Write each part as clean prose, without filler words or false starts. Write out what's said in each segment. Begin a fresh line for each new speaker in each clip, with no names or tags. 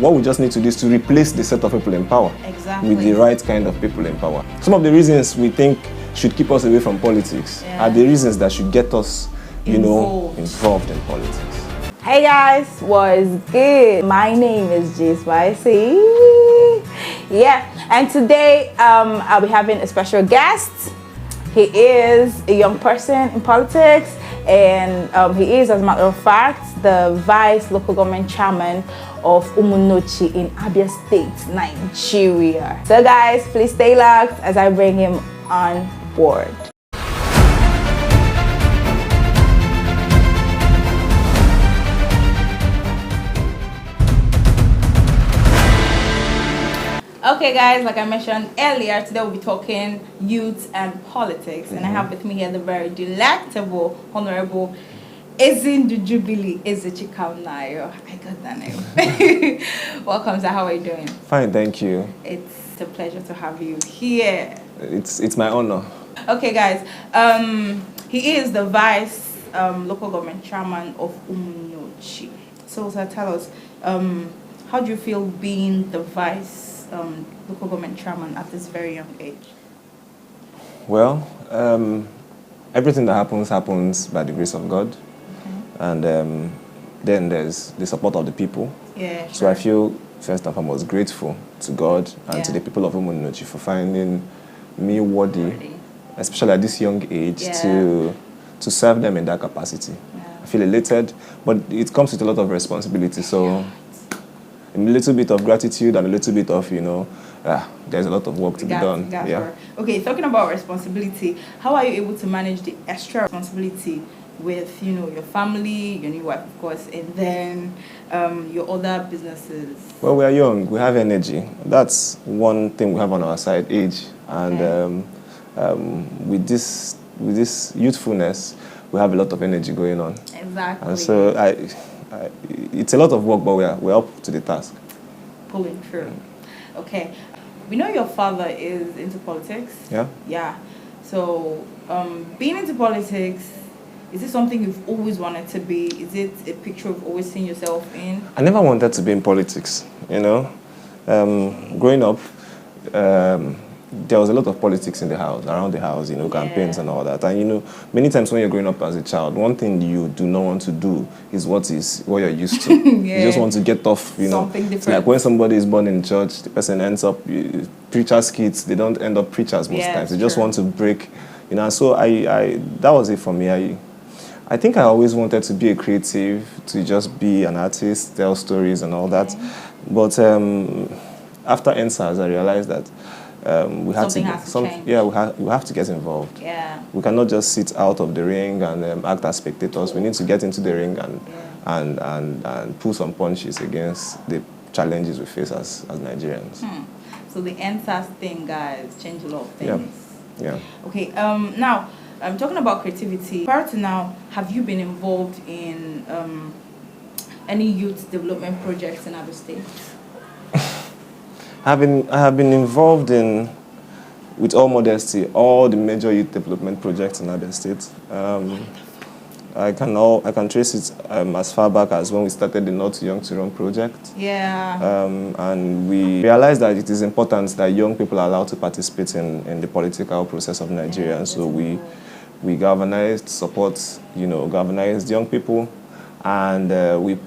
what we just need to do is to replace the set of people in power with the right kind of people in power. Some of the reasons we think should keep us away from politics are the reasons that should get us, involved in politics.
Hey guys, what's good? My name is JSYC. Yeah, and today I'll be having a special guest. He is a young person in politics, and he is, as a matter of fact, the vice local government chairman of Umunochi in Abia State, Nigeria. So guys, please stay locked as I bring him on board. Okay guys, like I mentioned earlier, today we'll be talking youth and politics, and I have with me here the very delectable Honorable Ezindu Jubilee Ezechikaunayo. I got that name. Welcome, sir. How are you doing?
Fine, thank you.
It's a pleasure to have you here.
It's my honor.
Okay guys, he is the vice local government chairman of Umunochi. So sir, tell us, how do you feel being the vice local government chairman at this very young age?
Well, everything that happens by the grace of God, and then there's the support of the people.
Yeah, sure.
So I feel first and foremost grateful to God and to the people of Umunochi for finding me worthy, especially at this young age, to serve them in that capacity. I feel elated, but it comes with a lot of responsibility. So a little bit of gratitude and a little bit of, there's a lot of work to be done.
Okay, talking about responsibility, how are you able to manage the extra responsibility with, your family, your new wife, of course, and then your other businesses? Well,
we are young, we have energy. That's one thing we have on our side, age. And with this youthfulness, we have a lot of energy going on.
Exactly.
And so it's a lot of work, but we're up to the task.
Pulling through. Okay. We know your father is into politics.
Yeah?
Yeah. So, being into politics, is it something you've always wanted to be? Is it a picture you've always seen yourself in?
I never wanted to be in politics, Growing up, there was a lot of politics in the house, around the house, campaigns and all that. And, many times when you're growing up as a child, one thing you do not want to do is what you're used to. You just want to get off,
Something different.
It's like when somebody is born in church, the person ends up, preachers' kids, they don't end up preachers most times. They just want to break, So that was it for me. I think I always wanted to be a creative, to just be an artist, tell stories and all that. But after NSAS, I realized that we have to get involved.
Yeah.
We cannot just sit out of the ring and act as spectators. We need to get into the ring and pull some punches against the challenges we face as Nigerians.
So the NSAS thing, guys, changed a lot of things.
Yeah.
Okay. Now, I'm talking about creativity. Prior to now, have you been involved in any youth development projects in other states?
I have been involved in, with all modesty, all the major youth development projects in Abia State. I can trace it as far back as when we started the Not Young to Run project.
Yeah.
And we realized that it is important that young people are allowed to participate in the political process of Nigeria. And so we galvanized, galvanized young people. And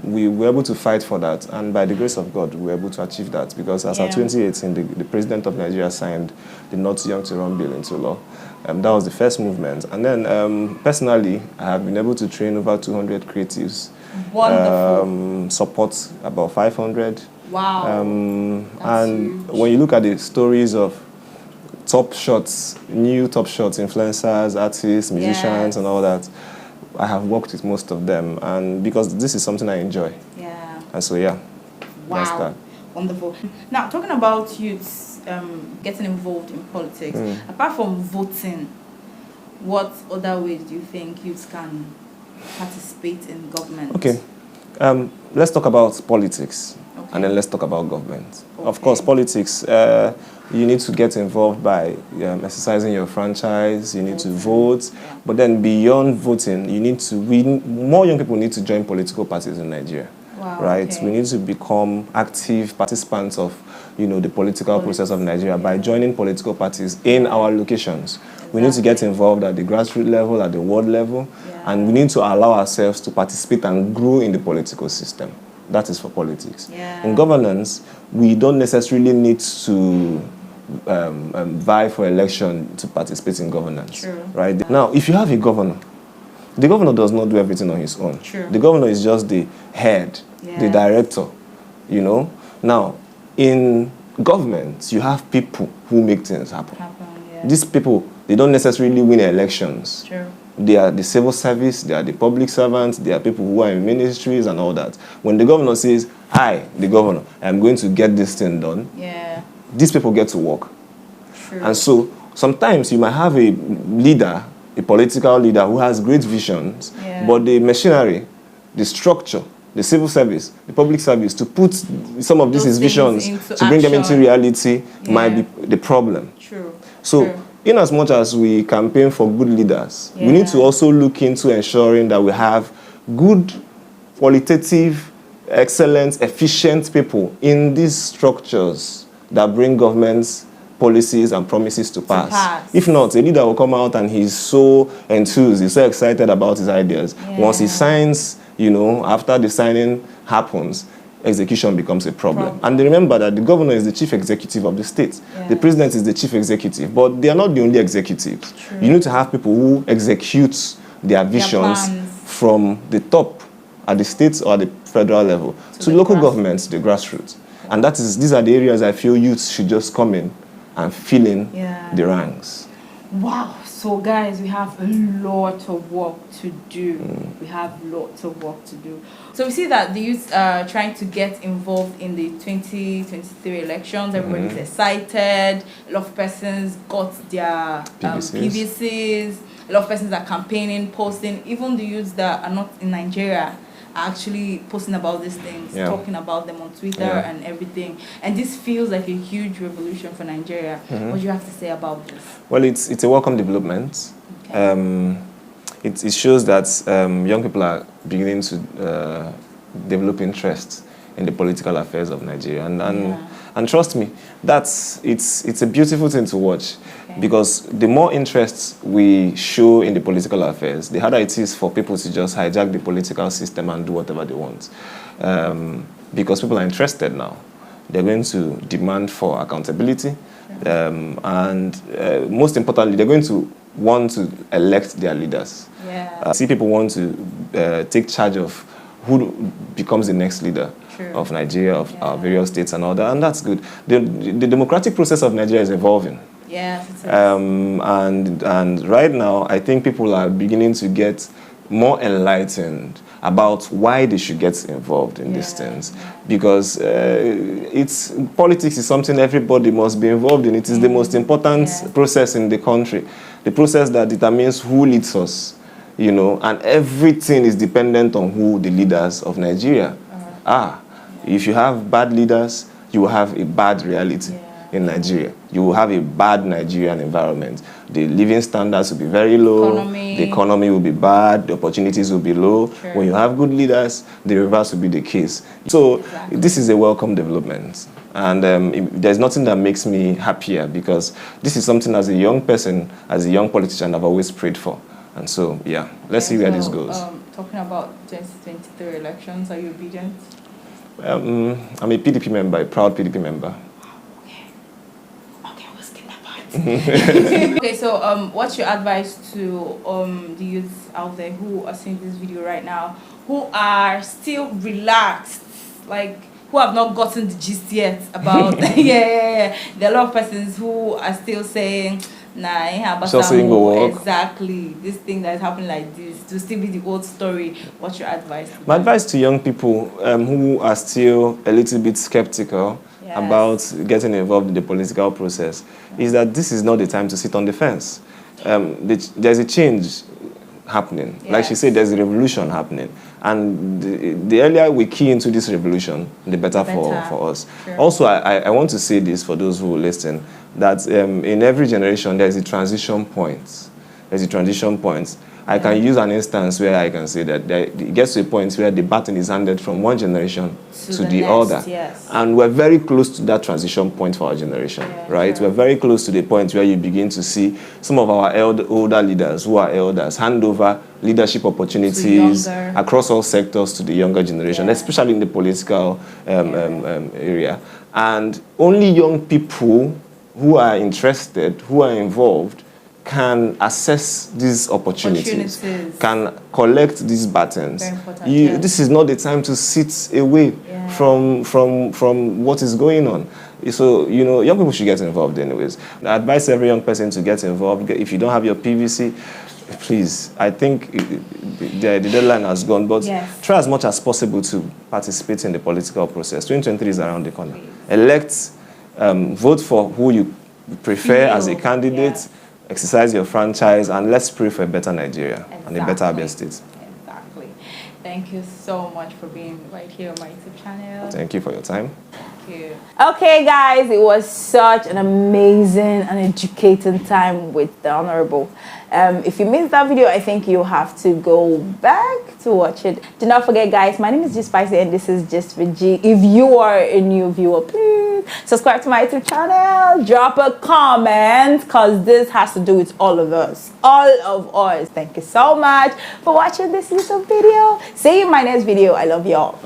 we were able to fight for that, and by the grace of God, we were able to achieve that, because as of 2018, the President of Nigeria signed the Not Young to Run bill into law. That was the first movement. And then, personally, I have been able to train over 200 creatives.
Wonderful.
Support about 500.
Wow.
And
huge.
When you look at the stories of top shots, new top shots, influencers, artists, musicians, and all that, I have worked with most of them, and because this is something I enjoy.
Yeah.
And so, that's that.
Wonderful. Now, talking about youths getting involved in politics, apart from voting, what other ways do you think youths can participate in government?
Okay. Let's talk about politics, and then let's talk about government. Okay. Of course, politics, you need to get involved by exercising your franchise, you need to vote, but then beyond voting, more young people need to join political parties in Nigeria.
Wow,
right?
okay.
We need to become active participants of, the political process of Nigeria by joining political parties in our locations. Exactly. We need to get involved at the grassroots level, at the ward level, and we need to allow ourselves to participate and grow in the political system. That is for politics.
Yeah.
In governance, we don't necessarily need to vie for election to participate in governance.
True.
Right? Now, if you have a governor, the governor does not do everything on his own.
True.
The governor is just the head, the director, Now, in government, you have people who make things happen. These people, they don't necessarily win elections.
True.
They are the civil service, they are the public servants, they are people who are in ministries and all that. When the governor says, I, the governor, am going to get this thing done, these people get to work.
True.
And so, sometimes you might have a leader, a political leader who has great visions, but the machinery, the structure, the civil service, the public service, to put some of these visions, to bring them into reality, might be the problem.
True.
So, in as much as we campaign for good leaders, we need to also look into ensuring that we have good, qualitative, excellent, efficient people in these structures that bring governments, policies and promises to pass. If not, a leader will come out and he's so enthused, he's so excited about his ideas. Once he signs, after the signing happens, execution becomes a problem. And remember that the governor is the chief executive of the state. The president is the chief executive, but they are not the only executives. True. You need to have people who execute their visions from the top at the state or at the federal level to local governments, the grassroots. And these are the areas I feel youths should just come in and fill in the ranks.
Wow. So guys, we have a lot of work to do. We have lots of work to do. So we see that the youth are trying to get involved in the 2023 elections. Everybody's excited. A lot of persons got their PVCs. A lot of persons are campaigning, posting. Even the youths that are not in Nigeria are actually posting about these things, talking about them on Twitter and everything. And this feels like a huge revolution for Nigeria. What do you have to say about this?
Well, it's a welcome development. Okay. It shows that young people are beginning to develop interest in the political affairs of Nigeria. And trust me, it's a beautiful thing to watch. Because the more interest we show in the political affairs, the harder it is for people to just hijack the political system and do whatever they want. Because people are interested now. They're going to demand for accountability. And most importantly, they're going to want to elect their leaders. See people want to take charge of who becomes the next leader of Nigeria, of our various states and all that. And that's good. The democratic process of Nigeria is evolving.
Yes, it is.
And right now, I think people are beginning to get more enlightened about why they should get involved in these things. Because politics is something everybody must be involved in. It is the most important process in the country. The process that determines who leads us, and everything is dependent on who the leaders of Nigeria are. If you have bad leaders, you will have a bad reality. In Nigeria, you will have a bad Nigerian environment. The living standards will be very low. The economy will be bad. The opportunities will be low. When you have good leaders, the reverse will be the case. So this is a welcome development. And there's nothing that makes me happier, because this is something as a young person, as a young politician, I've always prayed for. And so, let's see where this goes.
Talking about 2023 elections, are you obedient?
I'm a PDP member, a proud PDP member.
Okay, so what's your advice to the youths out there who are seeing this video right now, who are still relaxed, like who have not gotten the gist yet about there are a lot of persons who are still saying, nah, exactly, this thing that is happening like this to still be the old story. What's your advice?
My advice to young people who are still a little bit skeptical about getting involved in the political process is that this is not the time to sit on the fence. There's a change happening. Like she said, there's a revolution happening. And the earlier we key into this revolution, the better. For us. Also, I want to say this for those who listen, that in every generation, there's a transition point. There's a transition point. I can use an instance where I can say that it gets to a point where the baton is handed from one generation to the other.
Yes.
And we're very close to that transition point for our generation, right? Sure. We're very close to the point where you begin to see some of our older leaders who are elders hand over leadership opportunities across all sectors to the younger generation, especially in the political area. And only young people who are interested, who are involved, can assess these opportunities, can collect these batons. This is not the time to sit away from what is going on. So, you know, young people should get involved anyways. I advise every young person to get involved. If you don't have your PVC, please, I think the deadline has gone, but try as much as possible to participate in the political process. 2023 is around the corner. Elect, vote for who you prefer as a candidate, exercise your franchise, and let's pray for a better Nigeria and a better Abia State.
Exactly. Thank you so much for being right here on my YouTube channel.
Thank you for your time.
Thank you. Okay, guys, it was such an amazing and educating time with the Honorable. If you missed that video, I think you have to go back to watch it. Do not forget, guys, my name is G Spicy and this is Just for G. If you are a new viewer, please subscribe to my YouTube channel, drop a comment, because this has to do with all of us. All of us. Thank you so much for watching this YouTube video. See you in my next video. I love y'all.